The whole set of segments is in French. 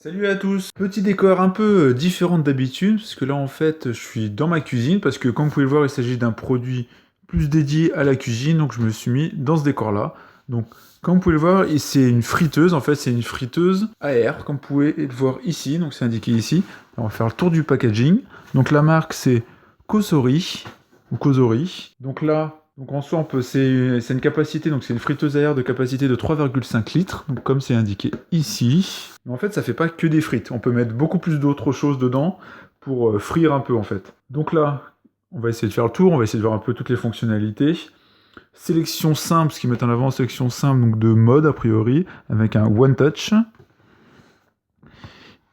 Salut à tous! Petit décor un peu différent d'habitude, parce que là en fait je suis dans ma cuisine, parce que comme vous pouvez le voir il s'agit d'un produit plus dédié à la cuisine, donc je me suis mis dans ce décor là. Donc comme vous pouvez le voir, c'est une friteuse, en fait c'est une friteuse à air, comme vous pouvez le voir ici, donc c'est indiqué ici. On va faire le tour du packaging. Donc la marque c'est Cosori, ou Cosori. Donc là, donc en soi c'est une capacité, donc c'est une friteuse à air de capacité de 3,5 litres, donc comme c'est indiqué ici. Mais en fait, ça fait pas que des frites. On peut mettre beaucoup plus d'autres choses dedans pour frire un peu en fait. Donc là, on va essayer de faire le tour, on va essayer de voir un peu toutes les fonctionnalités. Sélection simple, ce qu'ils mettent en avant, sélection simple donc de mode a priori, avec un One Touch.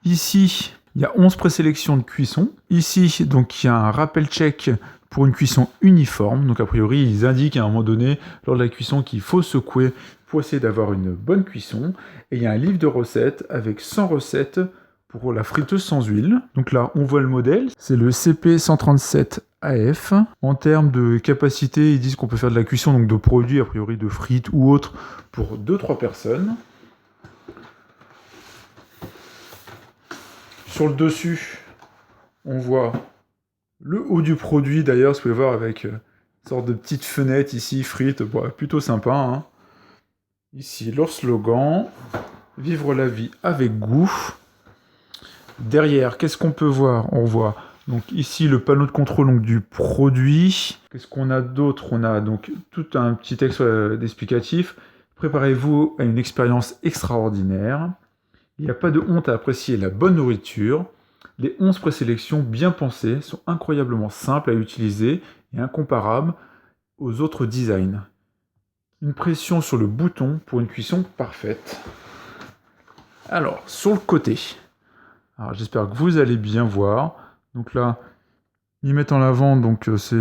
Ici, il y a 11 présélections de cuisson. Ici, donc il y a un rappel check pour une cuisson uniforme. Donc a priori, ils indiquent à un moment donné, lors de la cuisson, qu'il faut secouer pour essayer d'avoir une bonne cuisson. Et il y a un livre de recettes avec 100 recettes pour la friteuse sans huile. Donc là, on voit le modèle. C'est le CP137AF. En termes de capacité, ils disent qu'on peut faire de la cuisson, donc de produits, a priori de frites ou autres, pour 2-3 personnes. Sur le dessus, on voit le haut du produit, d'ailleurs, vous pouvez voir avec une sorte de petite fenêtre ici, frites, bon, plutôt sympa. Hein. Ici, leur slogan, vivre la vie avec goût. Derrière, qu'est-ce qu'on peut voir? On voit donc ici le panneau de contrôle donc, du produit. Qu'est-ce qu'on a d'autre? On a donc tout un petit texte explicatif. Préparez-vous à une expérience extraordinaire. Il n'y a pas de honte à apprécier la bonne nourriture. Les 11 présélections bien pensées sont incroyablement simples à utiliser et incomparables aux autres designs. Une pression sur le bouton pour une cuisson parfaite. Alors, sur le côté, alors j'espère que vous allez bien voir. Donc là, ils mettent en avant donc c'est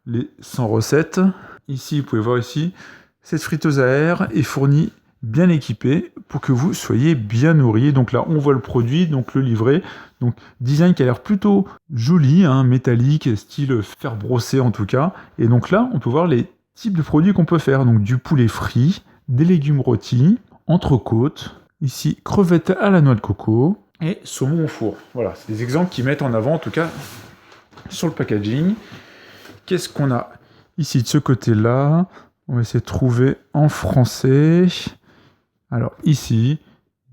les 100 recettes. Ici, vous pouvez voir ici, cette friteuse à air est fournie bien équipée pour que vous soyez bien nourris. Donc là, on voit le produit, donc le livret. Donc design qui a l'air plutôt joli, hein, métallique, style fer brossé en tout cas. Et donc là, on peut voir les types de produits qu'on peut faire. Donc du poulet frit, des légumes rôtis, entrecôte, ici crevettes à la noix de coco et saumon au four. Voilà, c'est des exemples qui mettent en avant en tout cas sur le packaging. Qu'est-ce qu'on a ici de ce côté-là? On va essayer de trouver en français. Alors ici,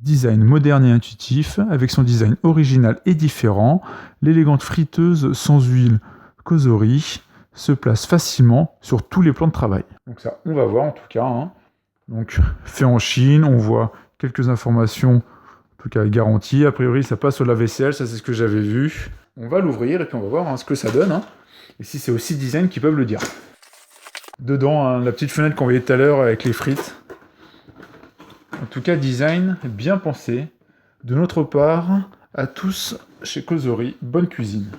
design moderne et intuitif, avec son design original et différent, l'élégante friteuse sans huile Cosori se place facilement sur tous les plans de travail. Donc ça, on va voir en tout cas. Hein. Donc fait en Chine, on voit quelques informations, en tout cas garanties. A priori, ça passe au lave-vaisselle, ça c'est ce que j'avais vu. On va l'ouvrir et puis on va voir hein, ce que ça donne. Hein. Et si c'est aussi design qui peuvent le dire. Dedans, hein, la petite fenêtre qu'on voyait tout à l'heure avec les frites. En tout cas, design bien pensé. De notre part, à tous chez Cosori, bonne cuisine.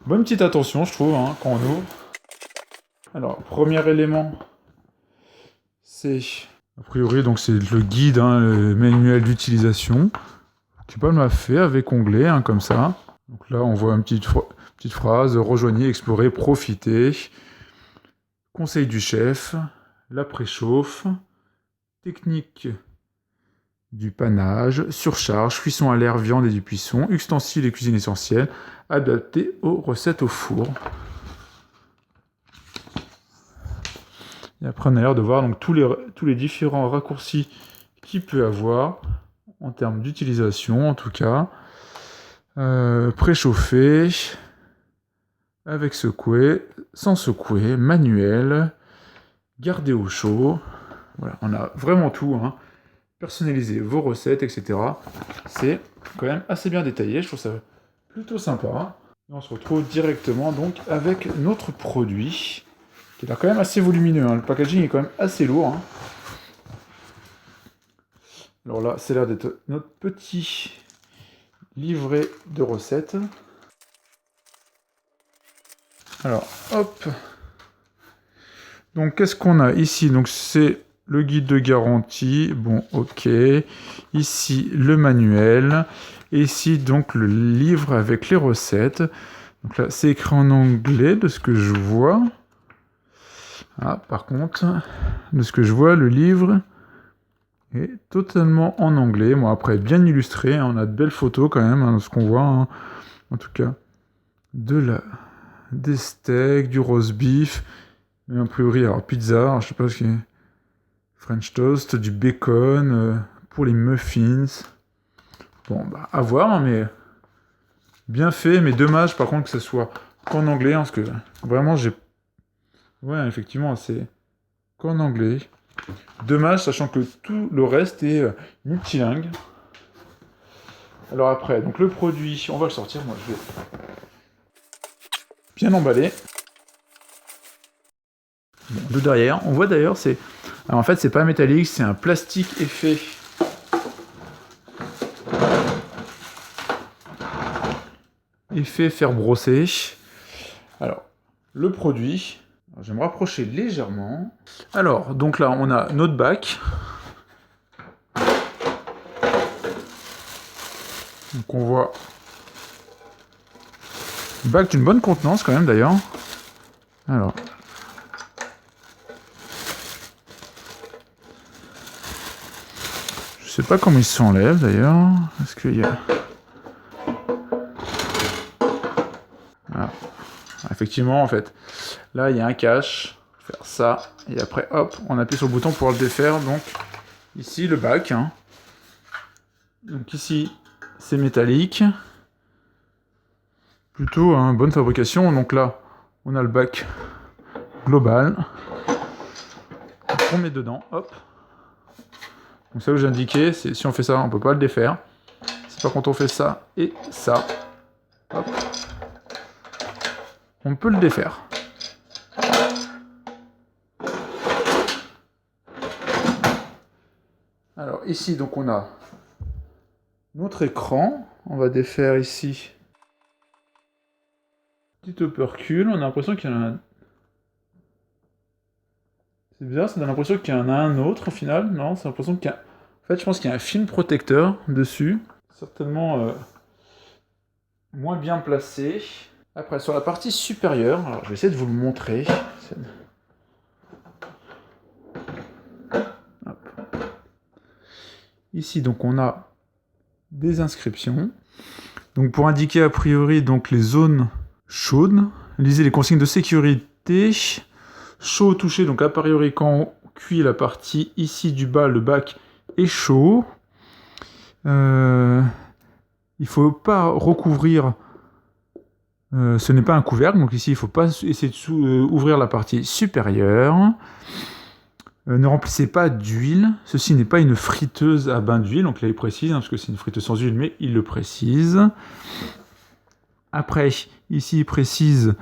Bonne petite attention, je trouve, hein, quand on ouvre. Alors, premier élément, c'est... A priori, donc c'est le guide, hein, le manuel d'utilisation. Tu peux me la faire avec onglet, hein, comme ça. Donc là, on voit une petite phrase, rejoignez, explorez, profitez. Conseil du chef, la préchauffe, technique du panage, surcharge, cuisson à l'air, viande et du cuisson, ustensiles et cuisine essentielle, adaptés aux recettes au four. Et après, on a l'air de voir donc, tous les différents raccourcis qu'il peut avoir en termes d'utilisation, en tout cas. Préchauffer, avec secouer, sans secouer, manuel, garder au chaud. Voilà, on a vraiment tout. Hein. Personnaliser vos recettes, etc. C'est quand même assez bien détaillé. Je trouve ça plutôt sympa. Et on se retrouve directement donc avec notre produit, qui est quand même assez volumineux. Hein. Le packaging est quand même assez lourd. Hein. Alors là, c'est l'air d'être notre petit livret de recettes. Alors, hop. Donc, qu'est-ce qu'on a ici? Donc, c'est le guide de garantie. Bon, ok. Ici, le manuel. Et ici, donc, le livre avec les recettes. Donc là, c'est écrit en anglais de ce que je vois. Ah, par contre, de ce que je vois, le livre est totalement en anglais. Bon, après, bien illustré, hein, on a de belles photos quand même, hein, ce qu'on voit, hein. En tout cas, des steaks, du roast beef, mais a priori, alors pizza, alors, je sais pas ce qu'il y a, French toast, du bacon, pour les muffins. Bon, bah, à voir, hein, mais bien fait, mais dommage par contre que ce soit qu'en anglais, hein, parce que vraiment, ouais, effectivement, c'est qu'en anglais. Dommage, sachant que tout le reste est multilingue. Alors après, donc le produit, on va le sortir, moi je vais bien emballer. Bon, de derrière, on voit d'ailleurs, c'est... Alors en fait, c'est pas métallique, c'est un plastique effet fer brossé. Alors, le produit, alors, je vais me rapprocher légèrement. Alors, donc là, on a notre bac. Donc on voit bac d'une bonne contenance quand même d'ailleurs. Alors. Je sais pas comment il s'enlève d'ailleurs. Est-ce qu'il y a... Ah. Effectivement en fait. Là il y a un cache. Faire ça. Et après hop, on appuie sur le bouton pour le défaire. Donc ici le bac. Hein. Donc ici c'est métallique. Plutôt hein, bonne fabrication. Donc là on a le bac global. On met dedans. Hop. Donc ça que j'ai indiqué, c'est si on fait ça, on peut pas le défaire. Si par contre on fait ça et ça, hop, on peut le défaire. Alors ici donc on a notre écran, on va défaire ici. Petit opercule, on a l'impression qu'il y en a un... C'est bizarre, ça donne l'impression qu'il y en a un autre au final, non, c'est l'impression qu'il y a... En fait je pense qu'il y a un film protecteur dessus, certainement moins bien placé. Après sur la partie supérieure, alors je vais essayer de vous le montrer. Ici, donc, on a des inscriptions. Donc, pour indiquer a priori donc, les zones chaudes, lisez les consignes de sécurité. Chaud touché, donc a priori, quand on cuit la partie ici du bas, le bac est chaud. Il ne faut pas recouvrir. Ce n'est pas un couvercle, donc ici, il ne faut pas essayer d'ouvrir la partie supérieure. Ne remplissez pas d'huile. Ceci n'est pas une friteuse à bain d'huile. Donc là, il précise, hein, parce que c'est une friteuse sans huile, mais il le précise. Après, ici, il précise...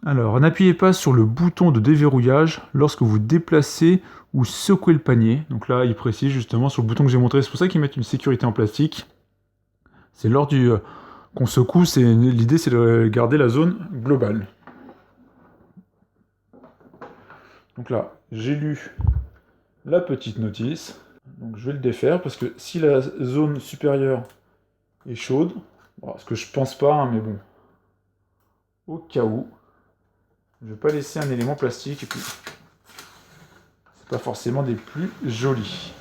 Alors, n'appuyez pas sur le bouton de déverrouillage lorsque vous déplacez ou secouez le panier. Donc là, il précise justement sur le bouton que j'ai montré. C'est pour ça qu'ils mettent une sécurité en plastique. C'est lors du... qu'on secoue, l'idée, c'est de garder la zone globale. Donc là, j'ai lu la petite notice. Donc je vais le défaire parce que si la zone supérieure est chaude, bon, ce que je pense pas, hein, mais bon, au cas où, je vais pas laisser un élément plastique et puis c'est pas forcément des plus jolis.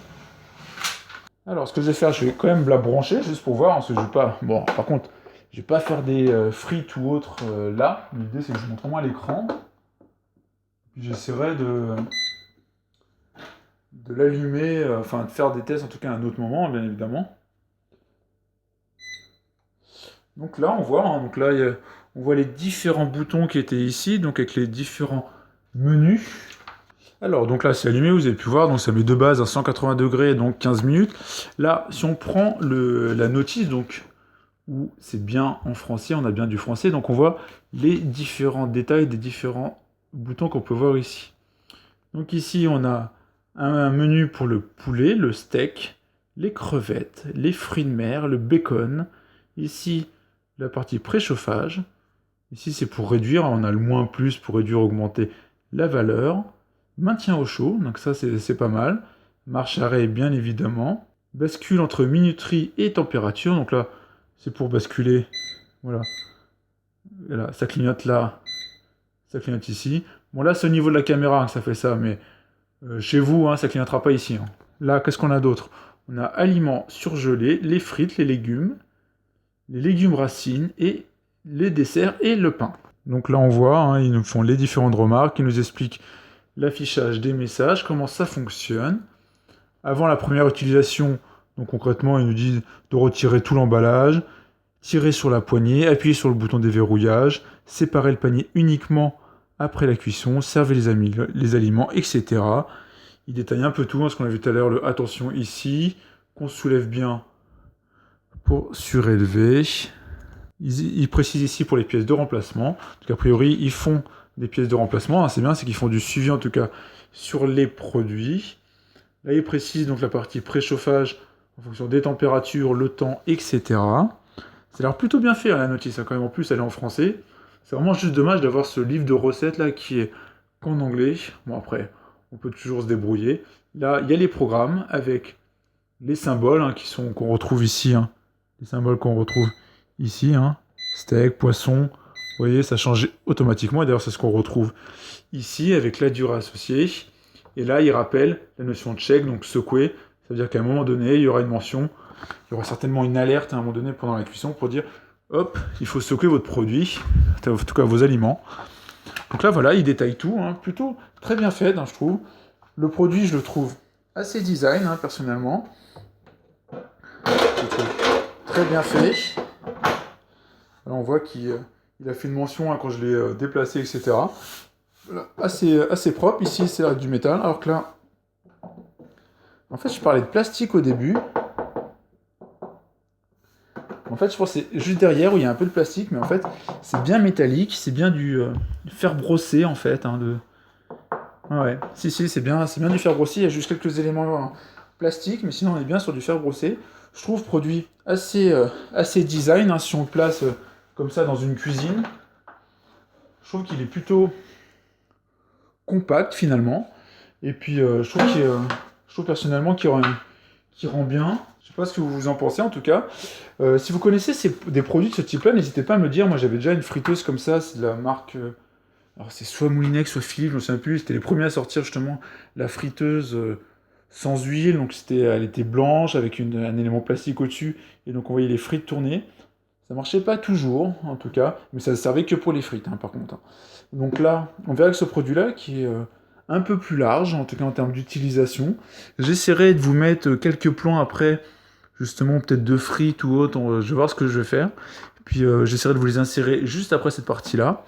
Alors ce que je vais faire, je vais quand même la brancher juste pour voir, parce que je vais pas. Bon, par contre, je vais pas faire des frites ou autres là. L'idée c'est que je montre au moins l'écran. Puis j'essaierai de l'allumer, enfin de faire des tests en tout cas à un autre moment, bien évidemment. Donc là, on voit, hein, donc là, on voit les différents boutons qui étaient ici, donc avec les différents menus. Alors, donc là, c'est allumé, vous avez pu voir, donc ça met de base à 180 degrés, donc 15 minutes. Là, si on prend la notice, donc, où c'est bien en français, on a bien du français, donc on voit les différents détails des différents boutons qu'on peut voir ici. Donc ici, on a un menu pour le poulet, le steak, les crevettes, les fruits de mer, le bacon. Ici, la partie préchauffage. Ici, c'est pour réduire, on a le moins plus pour réduire, augmenter la valeur. Maintien au chaud, donc ça, c'est pas mal. Marche arrêt, bien évidemment. Bascule entre minuterie et température, donc là, c'est pour basculer. Voilà. Et là, ça clignote là, ça clignote ici. Bon, là, c'est au niveau de la caméra que ça fait ça, mais chez vous, hein, ça clignotera pas ici. Hein. Là, qu'est-ce qu'on a d'autre? On a aliments surgelés, les frites, les légumes racines et les desserts et le pain. Donc là, on voit, hein, ils nous font les différentes remarques, ils nous expliquent l'affichage des messages, comment ça fonctionne. Avant la première utilisation, donc concrètement, ils nous disent de retirer tout l'emballage, tirer sur la poignée, appuyer sur le bouton déverrouillage, séparer le panier uniquement après la cuisson, servez les aliments, etc. Il détaille un peu tout, hein, ce qu'on a vu tout à l'heure, le attention ici, qu'on soulève bien pour surélever. Ils précisent ici pour les pièces de remplacement. Donc a priori, ils font des pièces de remplacement, hein, c'est bien, c'est qu'ils font du suivi en tout cas sur les produits. Là, ils précisent donc la partie préchauffage en fonction des températures, le temps, etc. Ça a l'air plutôt bien fait, hein, la notice, hein, quand même. En plus, elle est en français. C'est vraiment juste dommage d'avoir ce livre de recettes là qui est qu'en anglais. Bon, après, on peut toujours se débrouiller. Là, il y a les programmes avec les symboles hein, qu'on retrouve ici. Hein. Les symboles qu'on retrouve ici. Hein. Steak, poisson. Vous voyez, ça change automatiquement. Et d'ailleurs, c'est ce qu'on retrouve ici avec la durée associée. Et là, il rappelle la notion de check, donc secouer. Ça veut dire qu'à un moment donné, il y aura une mention, il y aura certainement une alerte à un moment donné pendant la cuisson pour dire hop, il faut secouer votre produit, en tout cas vos aliments. Donc là, voilà, il détaille tout, hein, plutôt très bien fait, hein, je trouve. Le produit, je le trouve assez design, hein, personnellement. Je le trouve très bien fait. Là, on voit qu'il a fait une mention hein, quand je l'ai déplacé, etc. Voilà, assez propre. Ici, c'est du métal, alors que là, en fait, je parlais de plastique au début. En fait, je pense que c'est juste derrière où il y a un peu de plastique, mais en fait, c'est bien métallique, c'est bien du fer brossé, en fait. Hein, ouais, si, c'est bien du fer brossé. Il y a juste quelques éléments plastiques, mais sinon, on est bien sur du fer brossé. Je trouve produit assez design, hein, si on le place comme ça dans une cuisine. Je trouve qu'il est plutôt compact, finalement. Et puis, je trouve personnellement qu'il rend bien. Je sais pas ce que vous en pensez en tout cas. Si vous connaissez des produits de ce type-là, n'hésitez pas à me le dire. Moi j'avais déjà une friteuse comme ça, c'est de la marque. Alors c'est soit Moulinex, soit Philips, je ne me souviens plus. C'était les premiers à sortir justement la friteuse sans huile. Donc elle était blanche avec un élément plastique au-dessus. Et donc on voyait les frites tourner. Ça marchait pas toujours en tout cas, mais ça ne servait que pour les frites hein, par contre. Hein. Donc là, on verra que ce produit-là qui est un peu plus large, en tout cas en termes d'utilisation. J'essaierai de vous mettre quelques plans après, justement peut-être de frites ou autre, je vais voir ce que je vais faire. Puis j'essaierai de vous les insérer juste après cette partie-là.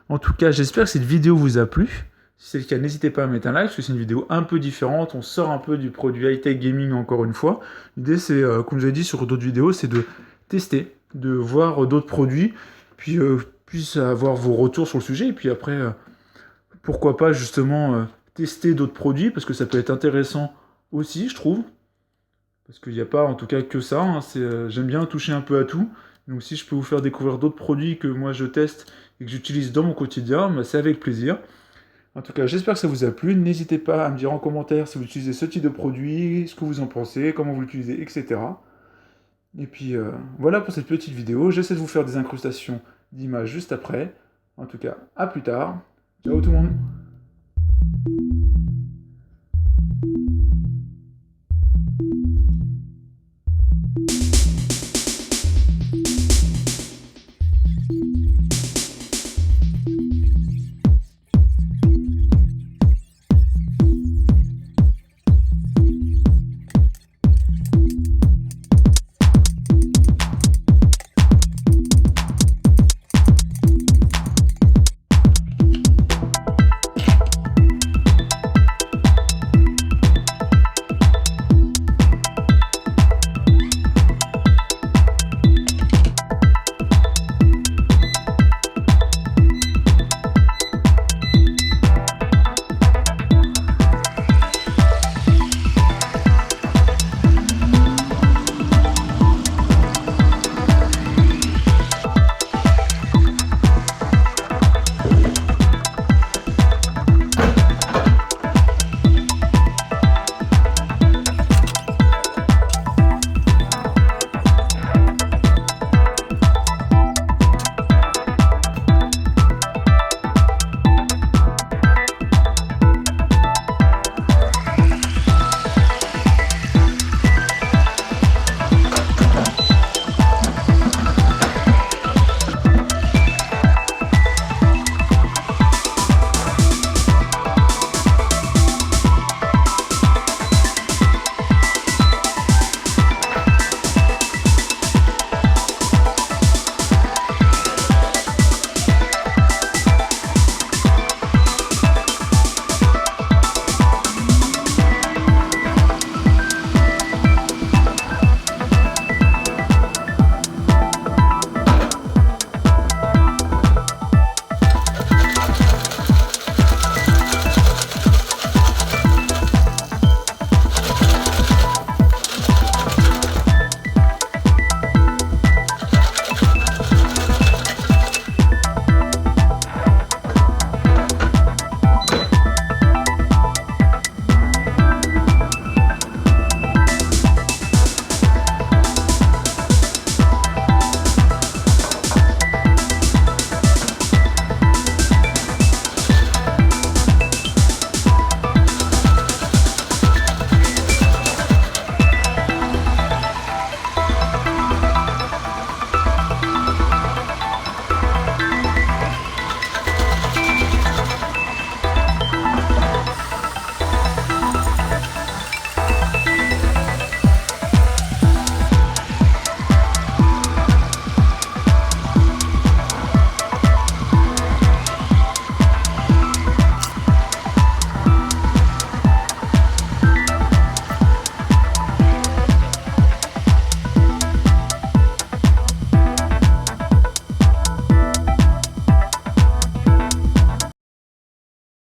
En tout cas, j'espère que cette vidéo vous a plu. Si c'est le cas, n'hésitez pas à mettre un like, parce que c'est une vidéo un peu différente. On sort un peu du produit high-tech gaming encore une fois. L'idée, c'est, comme je l'ai dit sur d'autres vidéos, c'est de tester, de voir d'autres produits, puis avoir vos retours sur le sujet, et puis après pourquoi pas justement tester d'autres produits, parce que ça peut être intéressant aussi, je trouve. Parce qu'il n'y a pas en tout cas que ça, hein, j'aime bien toucher un peu à tout. Donc si je peux vous faire découvrir d'autres produits que moi je teste et que j'utilise dans mon quotidien, bah, c'est avec plaisir. En tout cas, j'espère que ça vous a plu. N'hésitez pas à me dire en commentaire si vous utilisez ce type de produit, ce que vous en pensez, comment vous l'utilisez, etc. Et puis voilà pour cette petite vidéo. J'essaie de vous faire des incrustations d'images juste après. En tout cas, à plus tard. Ciao tout le monde.